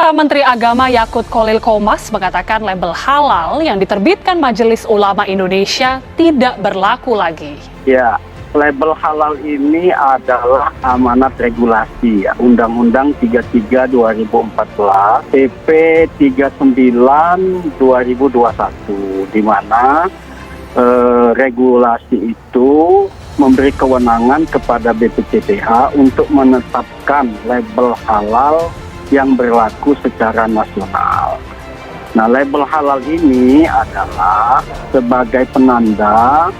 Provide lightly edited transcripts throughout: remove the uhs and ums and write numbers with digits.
Pemirsa, Menteri Agama Yakut Kholil Qomas mengatakan label halal yang diterbitkan Majelis Ulama Indonesia tidak berlaku lagi. Ya, label halal ini adalah amanat regulasi ya, Undang-Undang 33 2014, PP 39 2021, di mana regulasi itu memberi kewenangan kepada BPCPH untuk menetapkan label halal yang berlaku secara nasional. Nah, label halal ini adalah sebagai penanda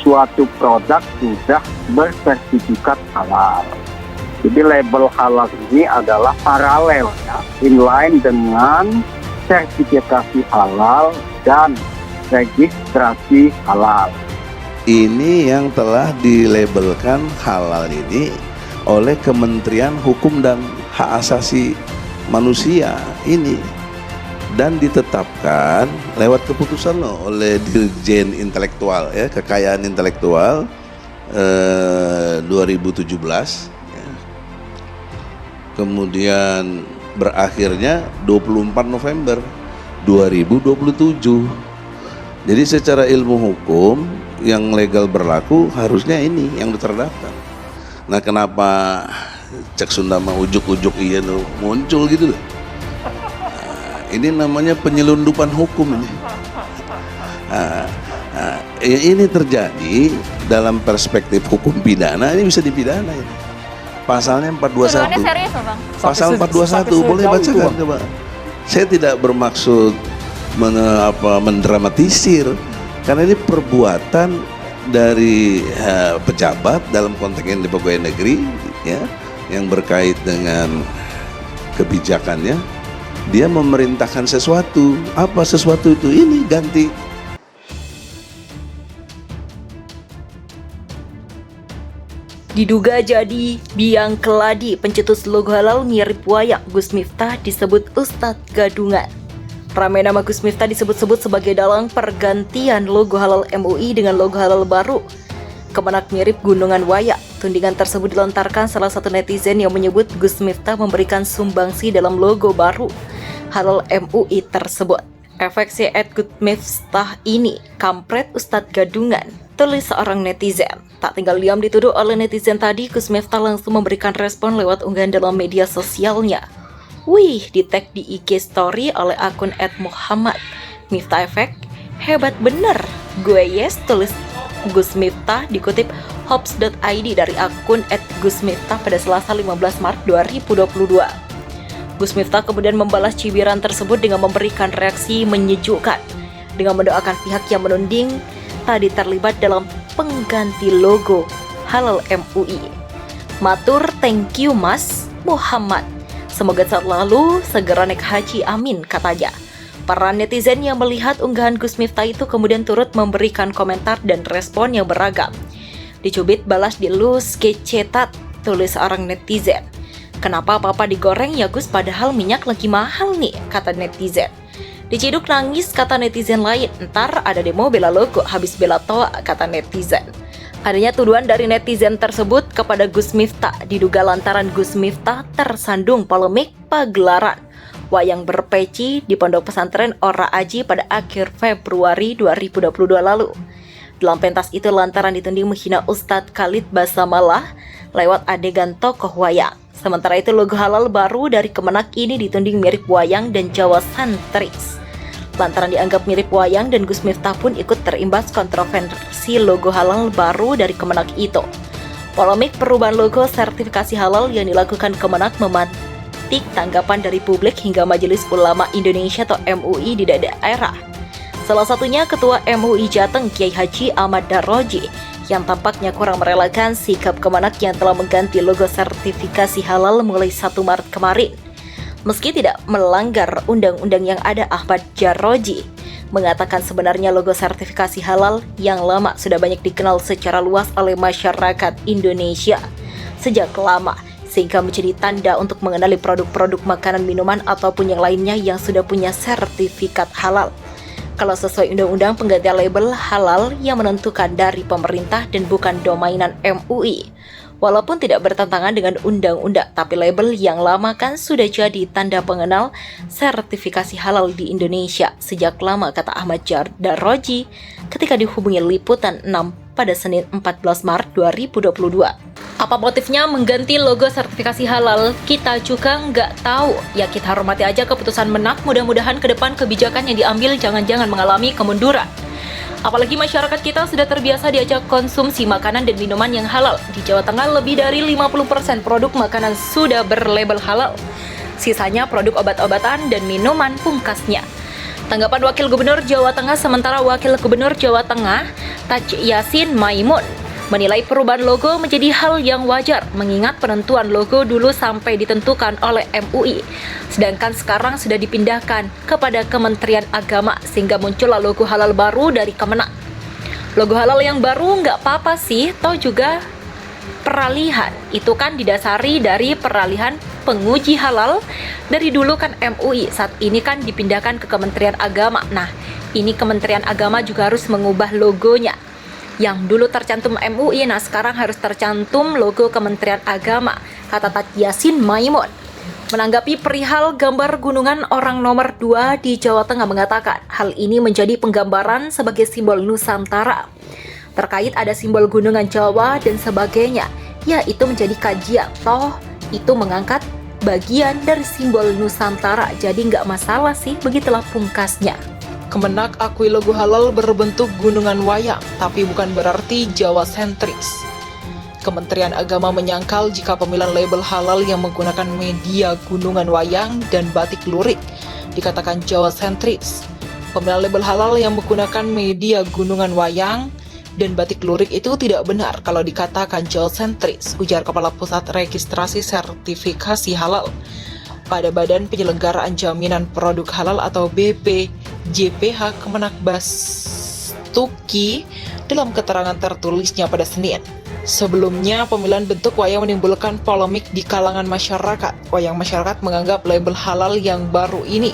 suatu produk sudah bersertifikat halal. Jadi label halal ini adalah paralel ya, inline dengan sertifikasi halal dan registrasi halal. Ini yang telah dilabelkan halal ini oleh Kementerian Hukum dan Hak Asasi Manusia ini, dan ditetapkan lewat keputusan oleh Dirjen Intelektual ya, Kekayaan Intelektual 2017 ya. Kemudian berakhirnya 24 November 2027. Jadi secara ilmu hukum yang legal berlaku harusnya ini yang terdaftar. Nah, kenapa cek Sunda mah ujuk-ujuk iya muncul gitu loh. Ini namanya penyelundupan hukum ini. Ini terjadi dalam perspektif hukum pidana, ini bisa dipidana ini. Pasalnya 421. Serius, Bang? Pasal 421 boleh bacakan coba. Saya tidak bermaksud mendramatisir, karena ini perbuatan dari pejabat dalam konteks yang di pegawai negeri ya, yang berkait dengan kebijakannya. Dia memerintahkan sesuatu. Apa sesuatu itu? Ini ganti. Diduga jadi biang keladi pencetus logo halal mirip wayang Gus Miftah disebut Ustadz Gadungan. Ramai nama Gus Miftah disebut-sebut sebagai dalang pergantian logo halal MUI dengan logo halal baru. Kemenak mirip gunungan wayang. Tudingan tersebut dilontarkan salah satu netizen yang menyebut Gus Miftah memberikan sumbangsi dalam logo baru halal MUI tersebut. Efek si Gus Miftah ini kampret Ustadz Gadungan, tulis seorang netizen. Tak tinggal diam dituduh oleh netizen tadi, Gus Miftah langsung memberikan respon lewat unggahan dalam media sosialnya. Wih, di-tag di IG story oleh akun @Muhammad Miftah Efek. Hebat bener, gue yes, tulis Gus Miftah, dikutip hops.id dari akun @gusmiftah pada Selasa 15 Maret 2022. Gus Miftah kemudian membalas cibiran tersebut dengan memberikan reaksi menyejukkan dengan mendoakan pihak yang menuding tadi terlibat dalam pengganti logo halal MUI. Matur thank you Mas Muhammad. Semoga saat lalu segera naik haji, amin, katanya. Para netizen yang melihat unggahan Gus Miftah itu kemudian turut memberikan komentar dan respon yang beragam. Dicubit balas di lus kecetat, tulis seorang netizen. Kenapa apa-apa digoreng ya Gus, padahal minyak lagi mahal nih, kata netizen. Diciduk nangis, kata netizen lain. Ntar ada demo bela logo, habis bela toa, kata netizen. Adanya tuduhan dari netizen tersebut kepada Gus Miftah diduga lantaran Gus Miftah tersandung polemik pagelaran wayang berpeci di Pondok Pesantren Ora Aji pada akhir Februari 2022 lalu. Dalam pentas itu lantaran dituding menghina Ustadz Khalid Basamalah lewat adegan tokoh wayang. Sementara itu logo halal baru dari Kemenak ini dituding mirip wayang dan Jawa santris. Lantaran dianggap mirip wayang dan Gus Miftah pun ikut terimbas kontroversi logo halal baru dari Kemenak itu. Polemik perubahan logo sertifikasi halal yang dilakukan Kemenak memantik tanggapan dari publik hingga Majelis Ulama Indonesia atau MUI di daerah. Salah satunya Ketua MUI Jateng Kiai Haji Ahmad Daroji yang tampaknya kurang merelakan sikap Kemenak yang telah mengganti logo sertifikasi halal mulai 1 Maret kemarin. Meski tidak melanggar undang-undang yang ada, Ahmad Daroji mengatakan sebenarnya logo sertifikasi halal yang lama sudah banyak dikenal secara luas oleh masyarakat Indonesia sejak lama, sehingga menjadi tanda untuk mengenali produk-produk makanan, minuman, ataupun yang lainnya yang sudah punya sertifikat halal. Kalau sesuai undang-undang, penggantian label halal yang menentukan dari pemerintah dan bukan domainan MUI. Walaupun tidak bertentangan dengan undang-undang, tapi label yang lama kan sudah jadi tanda pengenal sertifikasi halal di Indonesia sejak lama, kata Ahmad Darroji ketika dihubungi Liputan 6 pada Senin 14 Maret 2022. Apa motifnya mengganti logo sertifikasi halal? Kita juga nggak tahu. Ya kita hormati aja keputusan Menak, mudah-mudahan ke depan kebijakan yang diambil jangan-jangan mengalami kemunduran. Apalagi masyarakat kita sudah terbiasa diajak konsumsi makanan dan minuman yang halal. Di Jawa Tengah lebih dari 50% produk makanan sudah berlabel halal. Sisanya produk obat-obatan dan minuman pungkasnya. Tanggapan Wakil Gubernur Jawa Tengah, sementara Wakil Gubernur Jawa Tengah, Taj Yassin Maimun, menilai perubahan logo menjadi hal yang wajar mengingat penentuan logo dulu sampai ditentukan oleh MUI. Sedangkan sekarang sudah dipindahkan kepada Kementerian Agama sehingga muncullah logo halal baru dari Kemenak. Logo halal yang baru nggak apa-apa sih, toh juga peralihan. Itu kan didasari dari peralihan penguji halal. Dari dulu kan MUI, saat ini kan dipindahkan ke Kementerian Agama. Nah, ini Kementerian Agama juga harus mengubah logonya. Yang dulu tercantum MUI, nah sekarang harus tercantum logo Kementerian Agama, kata Taj Yassin Maimun. Menanggapi perihal gambar gunungan, orang nomor 2 di Jawa Tengah mengatakan hal ini menjadi penggambaran sebagai simbol Nusantara. Terkait ada simbol gunungan Jawa dan sebagainya, ya itu menjadi kajian, toh itu mengangkat bagian dari simbol Nusantara, jadi nggak masalah sih, begitulah pungkasnya. Kemenak akui logo halal berbentuk gunungan wayang, tapi bukan berarti Jawa sentris. Kementerian Agama menyangkal jika pemilihan label halal yang menggunakan media gunungan wayang dan batik lurik dikatakan Jawa sentris. Pemilihan label halal yang menggunakan media gunungan wayang dan batik lurik itu tidak benar kalau dikatakan Jawa sentris, ujar Kepala Pusat Registrasi Sertifikasi Halal pada Badan Penyelenggaraan Jaminan Produk Halal atau BPJPH Kemenak Bastuki dalam keterangan tertulisnya pada Senin. Sebelumnya, pemilihan bentuk wayang menimbulkan polemik di kalangan masyarakat. Wayang masyarakat menganggap label halal yang baru ini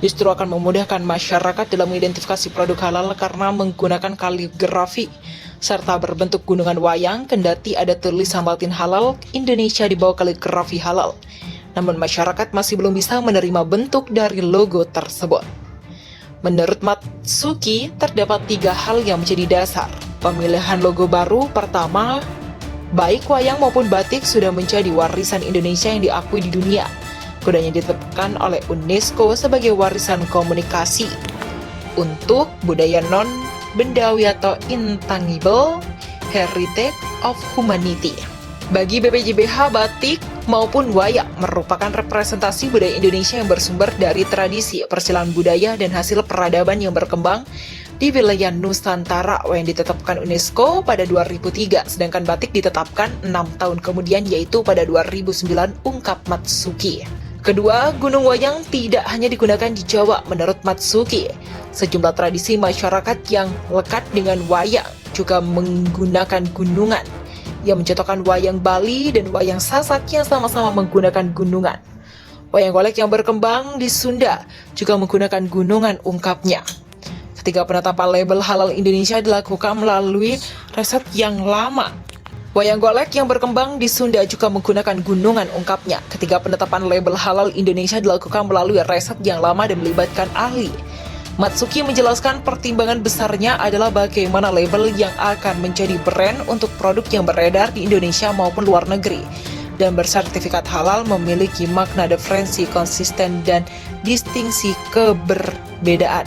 justru akan memudahkan masyarakat dalam mengidentifikasi produk halal karena menggunakan kaligrafi serta berbentuk gunungan wayang, kendati ada tulisan Latin halal Indonesia di bawah kaligrafi halal. Namun masyarakat masih belum bisa menerima bentuk dari logo tersebut. Menurut Matsuki, terdapat 3 hal yang menjadi dasar pemilihan logo baru. Pertama, baik wayang maupun batik sudah menjadi warisan Indonesia yang diakui di dunia. Keduanya ditetapkan oleh UNESCO sebagai warisan komunikasi untuk budaya non-bendawi atau intangible heritage of humanity. Bagi BPJPH, batik maupun wayang merupakan representasi budaya Indonesia yang bersumber dari tradisi, persilangan budaya, dan hasil peradaban yang berkembang di wilayah Nusantara yang ditetapkan UNESCO pada 2003, sedangkan batik ditetapkan 6 tahun kemudian yaitu pada 2009, ungkap Matsuki. Kedua, gunung wayang tidak hanya digunakan di Jawa. Menurut Matsuki, sejumlah tradisi masyarakat yang lekat dengan wayang juga menggunakan gunungan, yang mencontohkan wayang Bali dan wayang Sasak yang sama-sama menggunakan gunungan. Wayang golek yang berkembang di Sunda juga menggunakan gunungan, ungkapnya. Ketika penetapan label halal Indonesia dilakukan melalui riset yang lama, wayang golek yang berkembang di Sunda juga menggunakan gunungan, ungkapnya. Ketika penetapan label halal Indonesia dilakukan melalui riset yang lama dan melibatkan ahli, Matsuki menjelaskan pertimbangan besarnya adalah bagaimana label yang akan menjadi brand untuk produk yang beredar di Indonesia maupun luar negeri dan bersertifikat halal memiliki makna diferensi, konsisten, dan distingsi keberbedaan.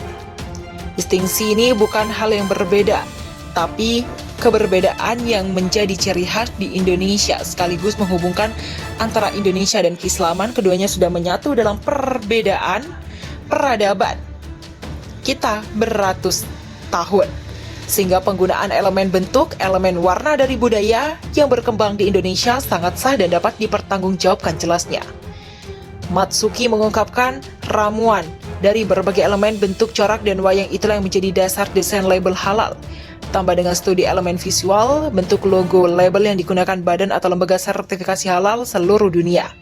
Distingsi ini bukan hal yang berbeda, tapi keberbedaan yang menjadi ciri khas di Indonesia sekaligus menghubungkan antara Indonesia dan keislaman. Keduanya sudah menyatu dalam perbedaan peradaban kita beratus tahun, sehingga penggunaan elemen bentuk, elemen warna dari budaya yang berkembang di Indonesia sangat sah dan dapat dipertanggungjawabkan, jelasnya. Matsuki mengungkapkan ramuan dari berbagai elemen bentuk, corak, dan wayang itulah yang menjadi dasar desain label halal. Tambah dengan studi elemen visual, bentuk logo label yang digunakan badan atau lembaga sertifikasi halal seluruh dunia.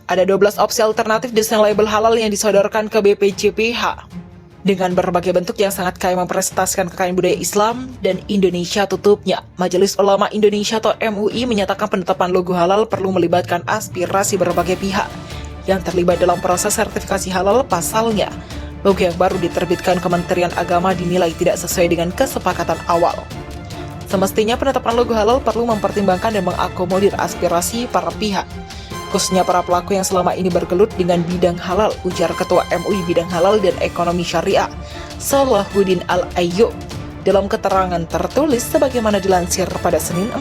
Ada 12 opsi alternatif desain label halal yang disodorkan ke BPJPH. Dengan berbagai bentuk yang sangat kaya mempresentasikan kekayaan budaya Islam dan Indonesia tutupnya, Majelis Ulama Indonesia atau MUI menyatakan penetapan logo halal perlu melibatkan aspirasi berbagai pihak yang terlibat dalam proses sertifikasi halal. Pasalnya, logo yang baru diterbitkan Kementerian Agama dinilai tidak sesuai dengan kesepakatan awal. Semestinya penetapan logo halal perlu mempertimbangkan dan mengakomodir aspirasi para pihak, khususnya para pelaku yang selama ini bergelut dengan bidang halal, ujar Ketua MUI Bidang Halal dan Ekonomi Syariah, Salahuddin Al-Ayyub, dalam keterangan tertulis sebagaimana dilansir pada Senin